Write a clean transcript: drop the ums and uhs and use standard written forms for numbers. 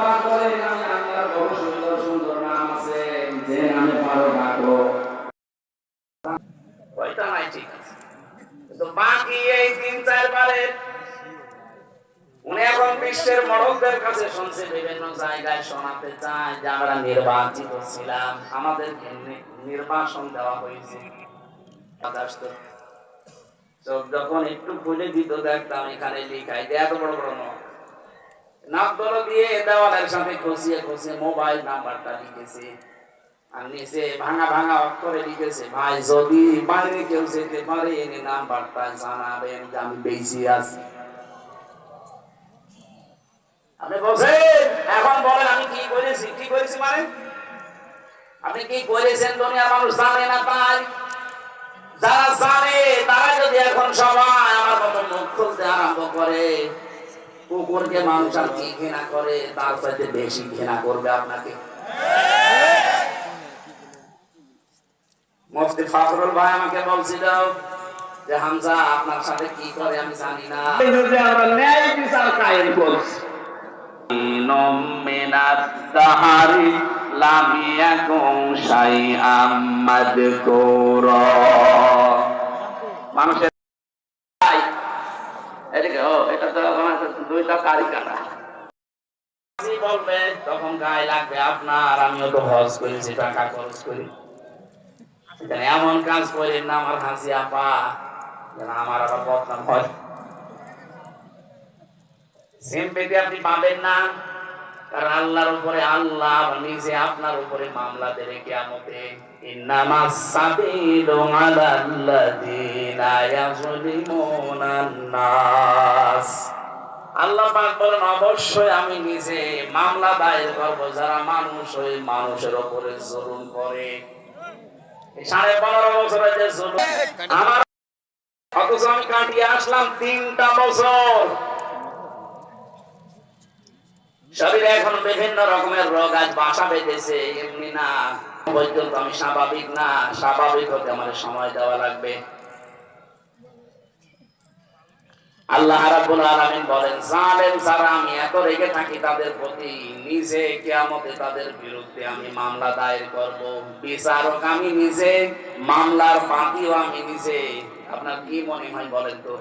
পাক বলেন আমি আল্লাহর বড় সুন্দর সুন্দর নাম আছে যে নামে পারো ডাকো। ওইটা নাই ঠিক আছে, কিন্তু বাকি এই ৩-৪ বারের উনি এখন বিশ্বের মডলদের কাছে শুনছে, বিভিন্ন জায়গায় শোনাতে চায় যে আমরা নির্বাচিত ছিলাম, আমাদের নির্বাসন দেওয়া হয়েছে। চোখ যখন একটু খুলে দিত দেখতাম এখানে লিখাই যে এত বড় বড় নামগুলো দিয়ে দেওয়ালের সাথে খসিয়ে খসিয়ে মোবাইল নাম্বারটা লিখেছে, আর নিচে ভাঙা ভাঙা অক্ষরে লিখেছে ভাই যদি বাইরে কেউ যেতে পারে এনে নাম্বারটা জানাবেন যে আমি বেঁচে আছি। আপনি বলছেন এখন বলেন আমি কি করেছি, কি করেছি মানে আপনি কি করেছেন দুনিয়ার মানুষ জানে না, তাই যারা জানে তারা যদি এখন সবাই আমার মতো মুখ খুলতে আরম্ভ করে, কুকুরকে মানুষ আর কি ঘৃণা করে তার সাথে বেশি ঘৃণা করবে আপনাকে। মুফতি ফখরুল ভাই আমাকে বলছিল যে হামজা আপনার সাথে কি করে আমি জানি না, আমরা ন্যায় বিচার কায়েম করছি। মানুষের এটা তো দুইটা কারিকাটা বলবে তখন গায়ে লাগবে আপনার, আমিও তো হজ করেছি টাকা খরচ করি, এমন কাজ করেন না আমার হাসি আপা যেন আমার আবার বদনাম হয়। সিম্পেথি আপনি পাবেন না, কারণ আল্লাহর উপরে আল্লাহ নিজে আপনার উপরে মামলা দেবে কিয়ামতে। ইন্নামাস সাবিলু আলাল্লাযিনা ইয়াযলিমুনান নাস, আল্লাহ পাক বলেন অবশ্যই আমি নিজে মামলা দায়ের করব যারা মানুষ ওই মানুষের উপরে জুলুম করে। 15.5 বছরের যে জুলুম আমার, অথচ আমি কাটিয়ে আসলাম 3টা বছর। শরীরে এখন বিভিন্ন রকমের রোগ আজ বাসা বেঁধেছে, এমনি না পর্যন্ত আমি স্বাভাবিক না, স্বাভাবিক হতে আমার সময় দেওয়া লাগবে। আল্লাহ রাব্বুল আলামিন বলেন জালেম যারা আমি এত রেগে থাকি তাদের প্রতি, নিজে কিয়ামতে তাদের বিরুদ্ধে আমি মামলা দায়ের করব, বিচারক আমি নিজে, মামলার বাদীও আমি নিজে। আপনার কি মনে হয় বলেন তো?